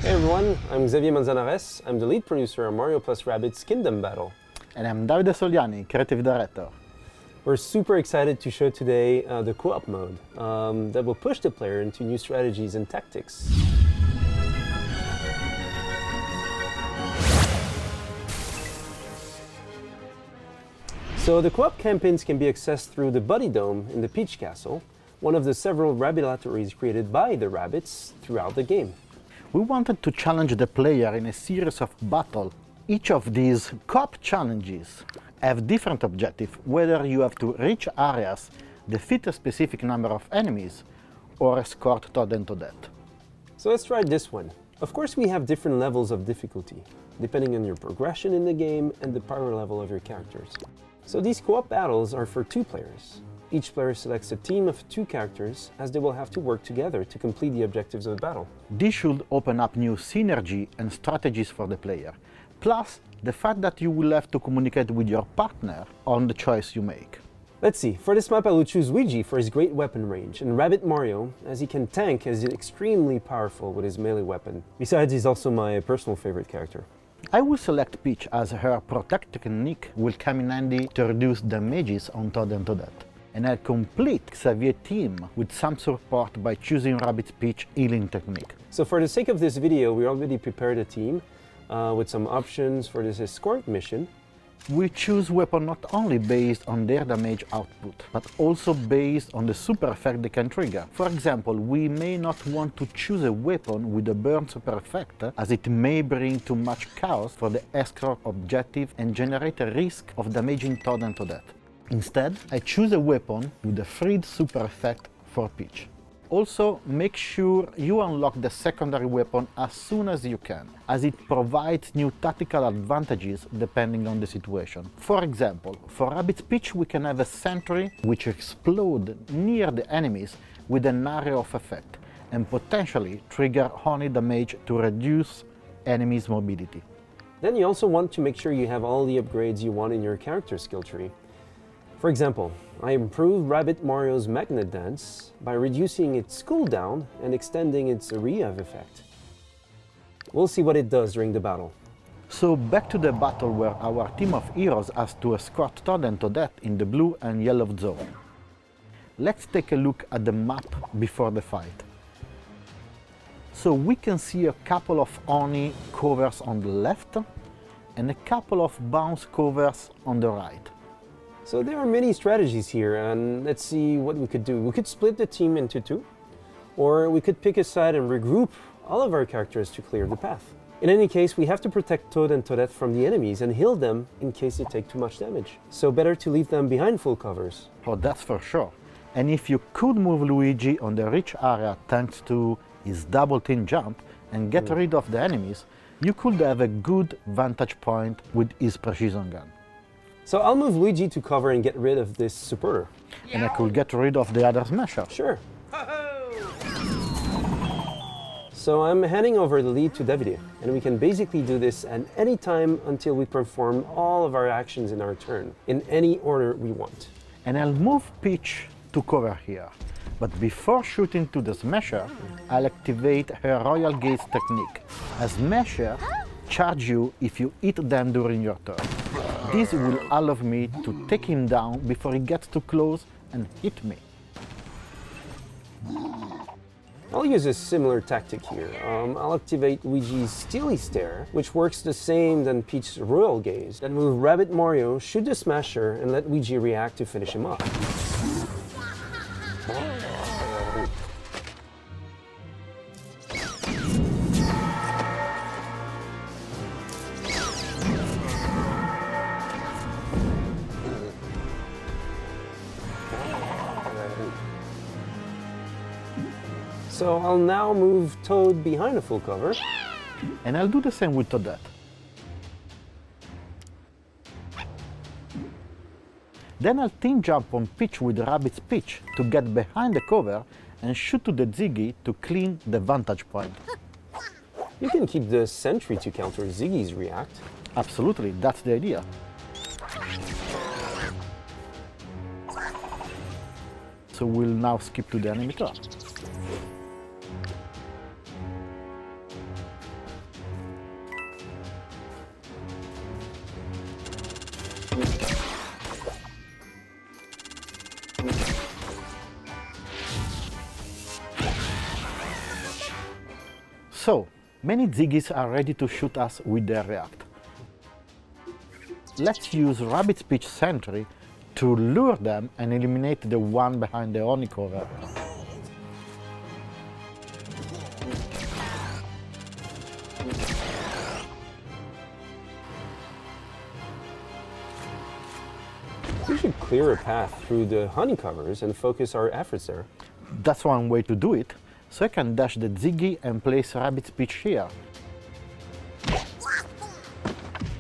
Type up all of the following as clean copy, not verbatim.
Hey everyone, I'm Xavier Manzanares. I'm the lead producer on Mario plus Rabbids Kingdom Battle. And I'm Davide Soliani, creative director. We're super excited to show today the co-op mode that will push the player into new strategies and tactics. So the co-op campaigns can be accessed through the Buddy Dome in the Peach Castle, one of the several Rabbids created by the Rabbids throughout the game. We wanted to challenge the player in a series of battles. Each of these co-op challenges have different objectives, whether you have to reach areas, defeat a specific number of enemies, or escort Toad and Toadette. So let's try this one. Of course, we have different levels of difficulty, depending on your progression in the game and the power level of your characters. So these co-op battles are for 2 players. Each player selects a team of 2 characters, as they will have to work together to complete the objectives of the battle. This should open up new synergy and strategies for the player, plus the fact that you will have to communicate with your partner on the choice you make. Let's see, for this map I will choose Luigi for his great weapon range, and Rabbid Mario, as he can tank, as he's extremely powerful with his melee weapon. Besides, he's also my personal favorite character. I will select Peach, as her protect technique will come in handy to reduce damages on Toad and Toadette. And I'll complete Xavier's team with some support by choosing Rabbids Peach healing technique. So for the sake of this video, we already prepared a team with some options for this escort mission. We choose weapons not only based on their damage output, but also based on the super effect they can trigger. For example, we may not want to choose a weapon with a burn super effect, as it may bring too much chaos for the escort objective and generate a risk of damaging Toad and Toadette. Instead, I choose a weapon with a freed super effect for Peach. Also, make sure you unlock the secondary weapon as soon as you can, as it provides new tactical advantages depending on the situation. For example, for Rabbids Peach we can have a sentry which explodes near the enemies with an area of effect, and potentially trigger honey damage to reduce enemies' mobility. Then you also want to make sure you have all the upgrades you want in your character skill tree. For example, I improved Rabbid Mario's Magnet Dance by reducing its cooldown and extending its area of effect. We'll see what it does during the battle. So back to the battle where our team of heroes has to escort Toad and Toadette in the blue and yellow zone. Let's take a look at the map before the fight. So we can see a couple of Oni covers on the left and a couple of bounce covers on the right. So there are many strategies here, and let's see what we could do. We could split the team into 2, or we could pick a side and regroup all of our characters to clear the path. In any case, we have to protect Toad and Toadette from the enemies and heal them in case they take too much damage. So better to leave them behind full covers. Oh, that's for sure. And if you could move Luigi on the rich area thanks to his double team jump and get rid of the enemies, you could have a good vantage point with his precision gun. So I'll move Luigi to cover and get rid of this supporter. And I could get rid of the other smasher. Sure. So I'm handing over the lead to Davide, and we can basically do this at any time until we perform all of our actions in our turn, in any order we want. And I'll move Peach to cover here. But before shooting to the smasher, I'll activate her Royal Gaze technique. A smasher charge you if you hit them during your turn. This will allow me to take him down before he gets too close and hit me. I'll use a similar tactic here. I'll activate Luigi's Steely Stare, which works the same than Peach's Royal Gaze. Then move Rabbid Mario, shoot the smasher, and let Luigi react to finish him off. So I'll now move Toad behind a full cover. And I'll do the same with Toadette. Then I'll team jump on Peach with Rabbids Peach to get behind the cover and shoot to the Ziggy to clean the vantage point. You can keep the sentry to counter Ziggy's react. Absolutely, that's the idea. So we'll now skip to the enemy turn. So, many Ziggies are ready to shoot us with their react. Let's use Rabbids Peach Sentry to lure them and eliminate the one behind the Oni cover. We should clear a path through the honey covers and focus our efforts there. That's one way to do it, so I can dash the Ziggy and place Rabbids Peach here.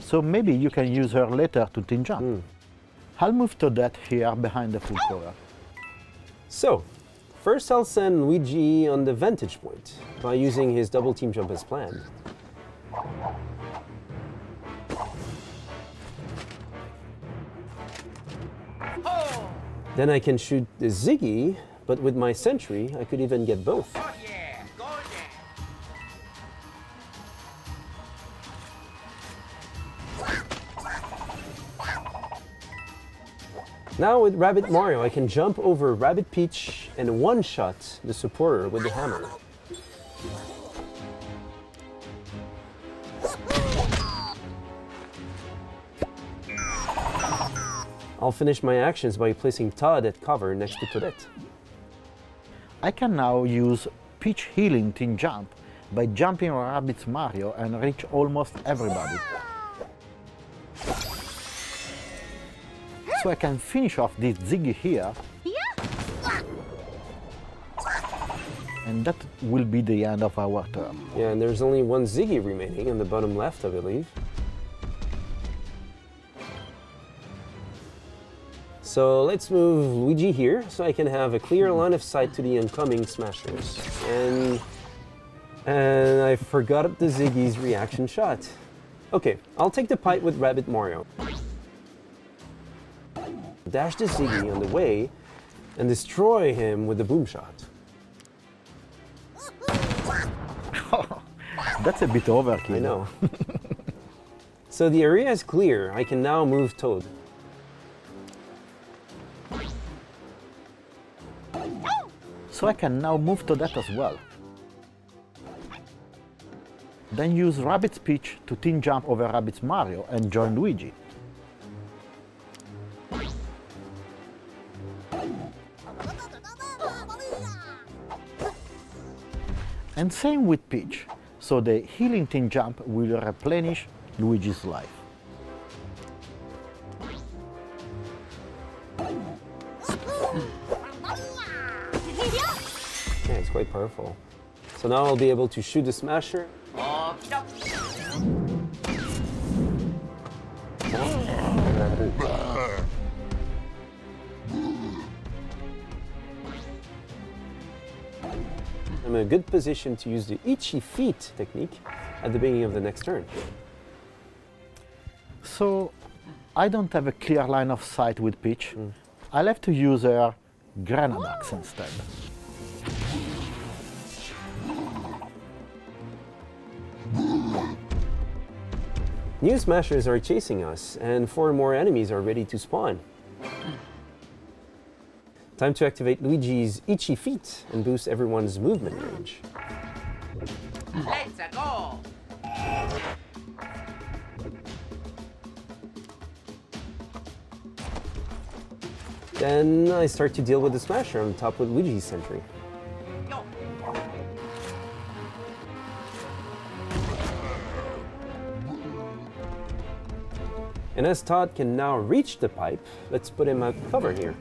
So maybe you can use her later to team jump. I'll move to that here behind the full cover. So, first I'll send Luigi on the vantage point by using his double team jump as planned. Then I can shoot the Ziggy, but with my sentry I could even get both. Now with Rabbid Mario I can jump over Rabbid Peach and one-shot the supporter with the hammer. I'll finish my actions by placing Todd at cover next to Toadette. I can now use Peach Healing Team Jump by jumping Rabbids Mario and reach almost everybody. So I can finish off this Ziggy here, and that will be the end of our turn. Yeah, and there's only one Ziggy remaining on the bottom left, I believe. So let's move Luigi here so I can have a clear line of sight to the incoming smashers. And I forgot the Ziggy's reaction shot. Okay, I'll take the pipe with Rabbid Mario. Dash the Ziggy on the way and destroy him with the boom shot. That's a bit overkill. I know. So the area is clear. I can now move Toad. So I can now move to that as well. Then use Rabbids Peach to team jump over Rabbids Mario and join Luigi. And same with Peach, so the healing team jump will replenish Luigi's life. Yeah, it's quite powerful. So now I'll be able to shoot the smasher. I'm in a good position to use the itchy feet technique at the beginning of the next turn. So I don't have a clear line of sight with Peach. I'll have to use her Grenadax instead. New smashers are chasing us, and 4 more enemies are ready to spawn. Time to activate Luigi's itchy feet and boost everyone's movement range. Let's go! Then I start to deal with the smasher on top with Luigi's sentry. Yo. And as Todd can now reach the pipe, let's put him at cover here.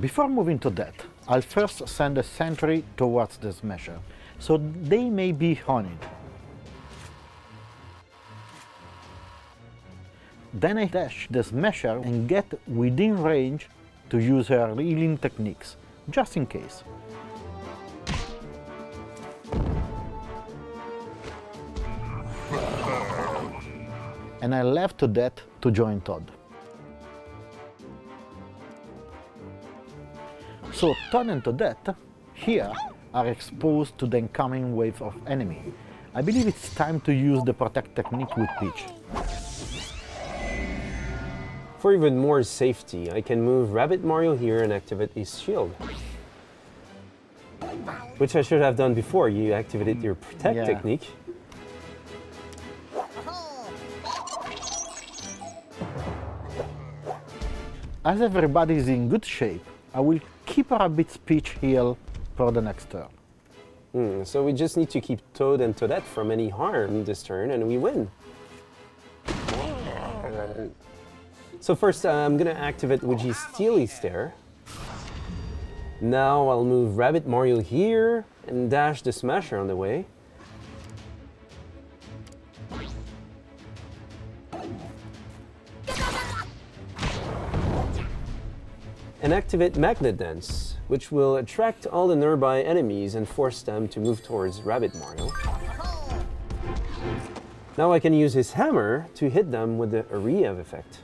Before moving to that, I'll first send a sentry towards the smasher, so they may be honeyed. Then I dash the smasher and get within range to use her healing techniques, just in case. And I left to that to join Todd. So Todd and Toadette here are exposed to the incoming wave of enemy. I believe it's time to use the protect technique with Peach. For even more safety, I can move Rabbid Mario here and activate his shield. Which I should have done before you activated your protect technique. As everybody is in good shape, I will keep Rabbids Peach heal for the next turn. So we just need to keep Toad and Toadette from any harm this turn, and we win. So first, I'm gonna activate Luigi's Steely Stare. Now I'll move Rabbit Mario here and dash the Smasher on the way. And activate Magnet Dance, which will attract all the nearby enemies and force them to move towards Rabbit Mario. Now I can use his hammer to hit them with the Ariev effect.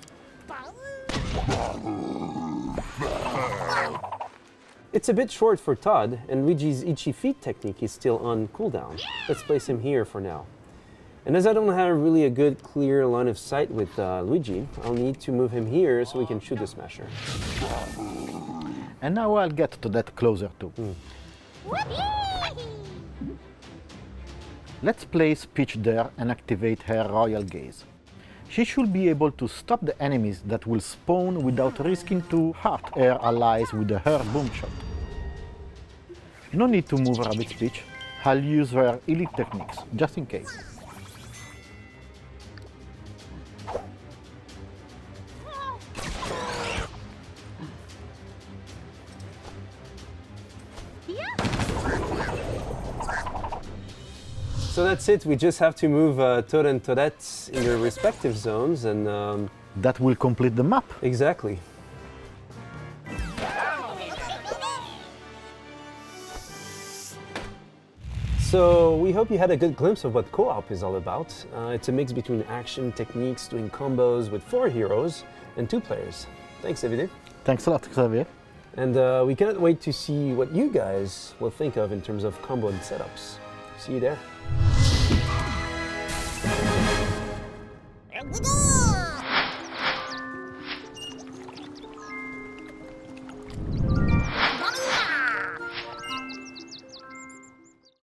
It's a bit short for Todd, and Luigi's Itchy Feet technique is still on cooldown. Let's place him here for now. And as I don't have really a good clear line of sight with Luigi, I'll need to move him here so we can shoot the Smasher. And now I'll get to that closer too. Let's place Peach there and activate her Royal Gaze. She should be able to stop the enemies that will spawn without risking to hurt her allies with her boom shot. No need to move Rabbids Peach. I'll use her elite techniques, just in case. So that's it, we just have to move Toad and Toadette in their respective zones and... that will complete the map. Exactly. So we hope you had a good glimpse of what co-op is all about. It's a mix between action, techniques, doing combos with 4 heroes and 2 players. Thanks, Davide. Thanks a lot, Xavier. And we cannot wait to see what you guys will think of in terms of combo and setups. See you there.